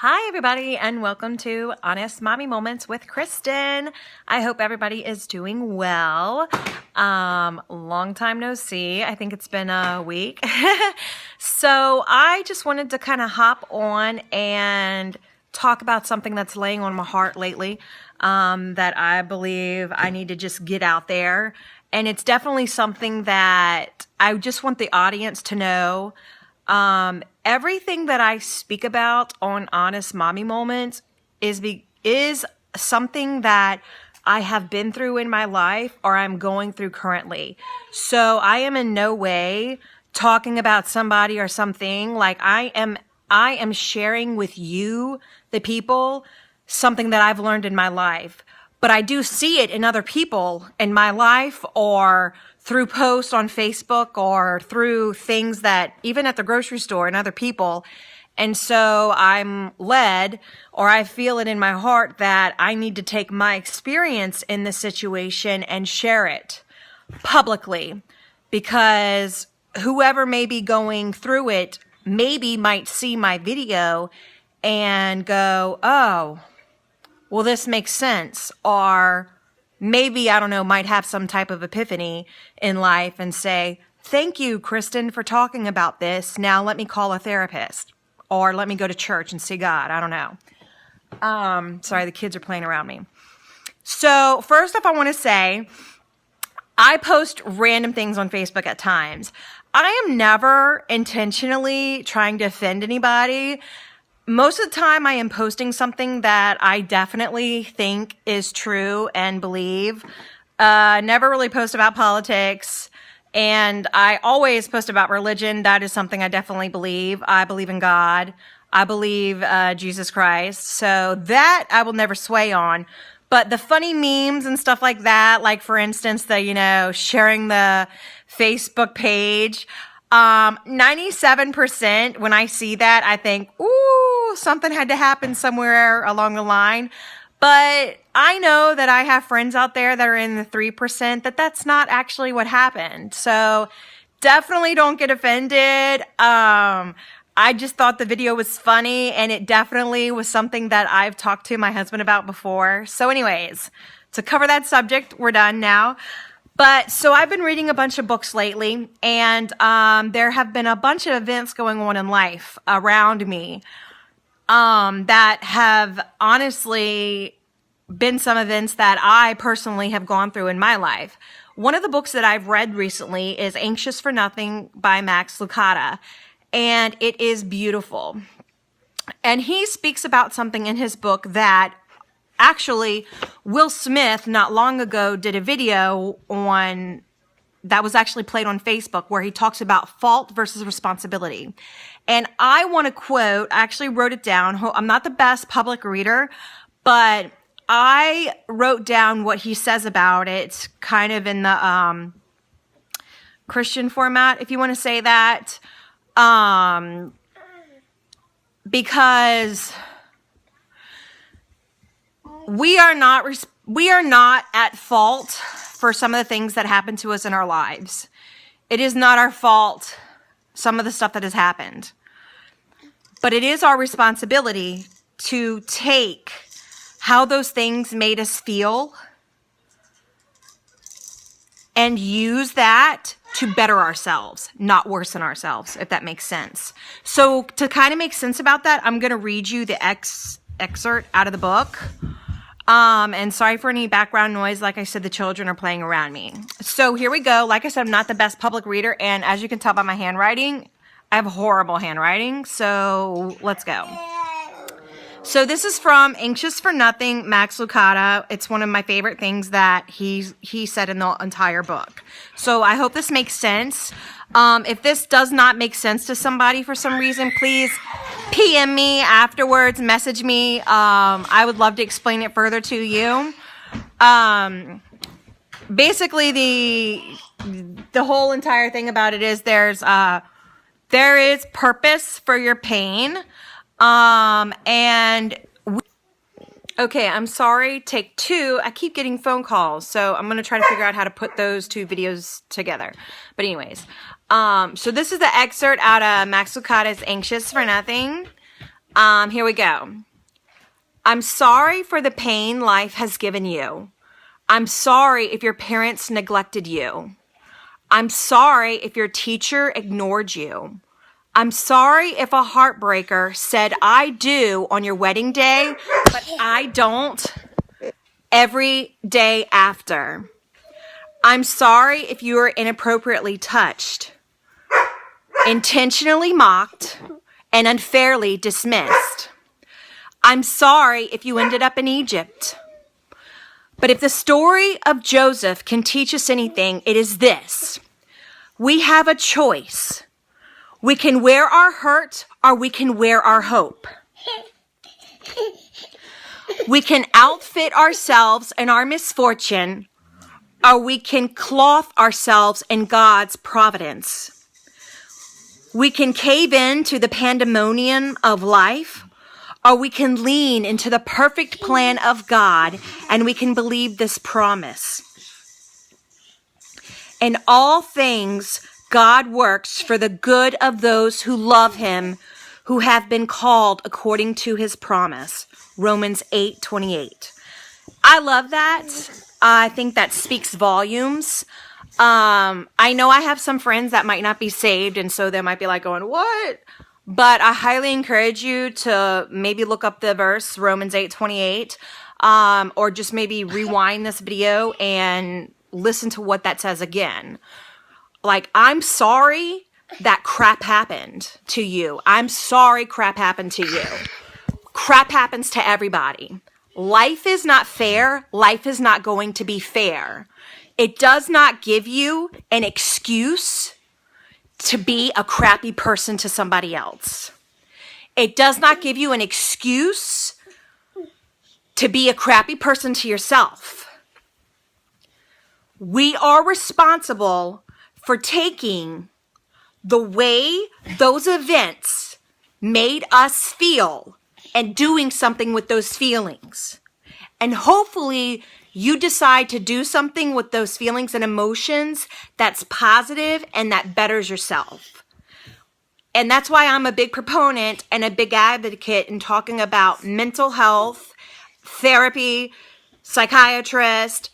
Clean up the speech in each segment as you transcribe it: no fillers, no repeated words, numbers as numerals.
Hi, everybody, and welcome to Honest Mommy Moments with Kristen. I hope everybody is doing well. Long time no see. I think it's been a week. So I just wanted to kind of hop on and talk about something that's laying on my heart lately that I believe I need to just get out there. And it's definitely something that I just want the audience to know. Everything that I speak about on Honest Mommy Moments is something that I have been through in my life or I'm going through currently. So I am in no way talking about somebody or something. Like I am sharing with you, the people, something that I've learned in my life. But I do see it in other people in my life or through posts on Facebook or through things that even at the grocery store and other people. And so I'm led, or I feel it in my heart that I need to take my experience in this situation and share it publicly, because whoever may be going through it maybe might see my video and go, oh, well, this makes sense. Or maybe, I don't know, might have some type of epiphany in life and say, thank you, Kristen, for talking about this. Now let me call a therapist or let me go to church and see God. I don't know. Sorry, the kids are playing around me. So first off, I want to say I post random things on Facebook at times. I am never intentionally trying to offend anybody. Most of the time I am posting something that I definitely think is true and believe. Never really post about politics. And I always post about religion. That is something I definitely believe. I believe in God. I believe Jesus Christ. So that I will never sway on. But the funny memes and stuff like that, like for instance, sharing the Facebook page, 97% when I see that, I think, ooh, something had to happen somewhere along the line. But I know that I have friends out there that are in the 3% that's not actually what happened. So definitely don't get offended. I just thought the video was funny, and it definitely was something that I've talked to my husband about before. So anyways, to cover that subject, we're done now. But so I've been reading a bunch of books lately, and there have been a bunch of events going on in life around me that have honestly been some events that I personally have gone through in my life. One of the books that I've read recently is Anxious for Nothing by Max Lucado, and it is beautiful. And he speaks about something in his book that actually, Will Smith, not long ago, did a video on that was actually played on Facebook where he talks about fault versus responsibility. And I want to quote, I actually wrote it down. I'm not the best public reader, but I wrote down what he says about it, kind of in the Christian format, if you want to say that. Because we are not at fault for some of the things that happen to us in our lives. It is not our fault, some of the stuff that has happened. But it is our responsibility to take how those things made us feel and use that to better ourselves, not worsen ourselves, if that makes sense. So to kind of make sense about that, I'm going to read you the excerpt out of the book. And sorry for any background noise. Like I said, the children are playing around me. So here we go. Like I said, I'm not the best public reader. And as you can tell by my handwriting, I have horrible handwriting. So let's go. So this is from Anxious for Nothing, Max Lucado. It's one of my favorite things that he said in the entire book. So I hope this makes sense. If this does not make sense to somebody for some reason, please PM me afterwards, message me. I would love to explain it further to you. Basically, the whole entire thing about it is there is purpose for your pain. Okay, I'm sorry, take two. I keep getting phone calls, so I'm going to try to figure out how to put those two videos together. But anyways, so this is the excerpt out of Max Lucado's Anxious for Nothing. Here we go. I'm sorry for the pain life has given you. I'm sorry if your parents neglected you. I'm sorry if your teacher ignored you. I'm sorry if a heartbreaker said I do on your wedding day, but I don't every day after. I'm sorry if you were inappropriately touched, intentionally mocked, and unfairly dismissed. I'm sorry if you ended up in Egypt. But if the story of Joseph can teach us anything, it is this. We have a choice. We can wear our hurt or we can wear our hope. We can outfit ourselves in our misfortune or we can clothe ourselves in God's providence. We can cave in to the pandemonium of life, or we can lean into the perfect plan of God and we can believe this promise. In all things, God works for the good of those who love him, who have been called according to his promise. Romans 8:28. I love that. I think that speaks volumes. I know I have some friends that might not be saved, and so they might be like going, what? But I highly encourage you to maybe look up the verse, Romans 8:28, or just maybe rewind this video and listen to what that says again. Like, I'm sorry that crap happened to you. I'm sorry crap happened to you. Crap happens to everybody. Life is not fair. Life is not going to be fair. It does not give you an excuse to be a crappy person to somebody else. It does not give you an excuse to be a crappy person to yourself. We are responsible for taking the way those events made us feel and doing something with those feelings. And hopefully you decide to do something with those feelings and emotions that's positive and that betters yourself. And that's why I'm a big proponent and a big advocate in talking about mental health, therapy, psychiatrist,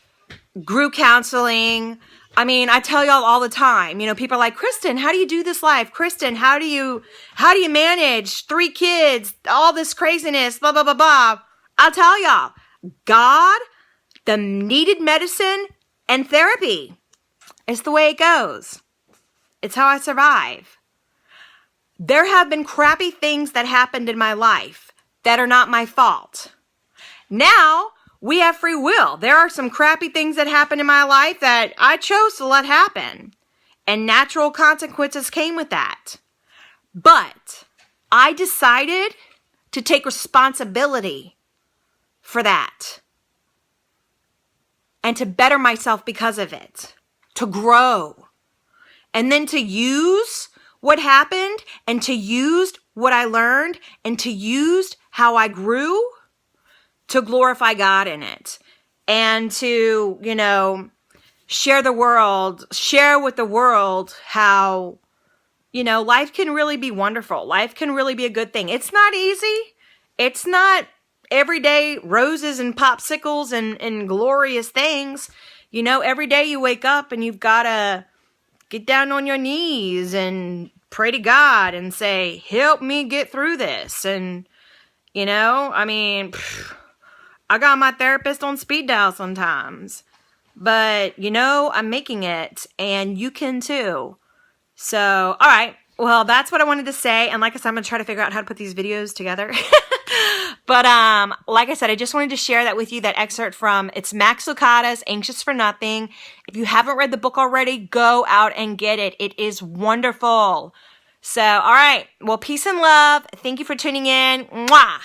group counseling. I mean, I tell y'all all the time, people are like, Kristen, how do you do this life? Kristen, how do you manage 3 kids, all this craziness, blah, blah, blah, blah. I'll tell y'all, God, the needed medicine, and therapy. It's the way it goes. It's how I survive. There have been crappy things that happened in my life that are not my fault. Now, we have free will. There are some crappy things that happened in my life that I chose to let happen. And natural consequences came with that. But I decided to take responsibility for that. And to better myself because of it. To grow. And then to use what happened and to use what I learned and to use how I grew to glorify God in it. And to, share with the world how, life can really be wonderful. Life can really be a good thing. It's not easy. It's not everyday roses and popsicles and glorious things. Every day you wake up and you've got to get down on your knees and pray to God and say, help me get through this. And, I got my therapist on speed dial sometimes. But, I'm making it. And you can too. So, all right. Well, that's what I wanted to say. And like I said, I'm going to try to figure out how to put these videos together. But like I said, I just wanted to share that with you, that excerpt from, it's Max Lucado's Anxious for Nothing. If you haven't read the book already, go out and get it. It is wonderful. So, all right. Well, peace and love. Thank you for tuning in. Mwah.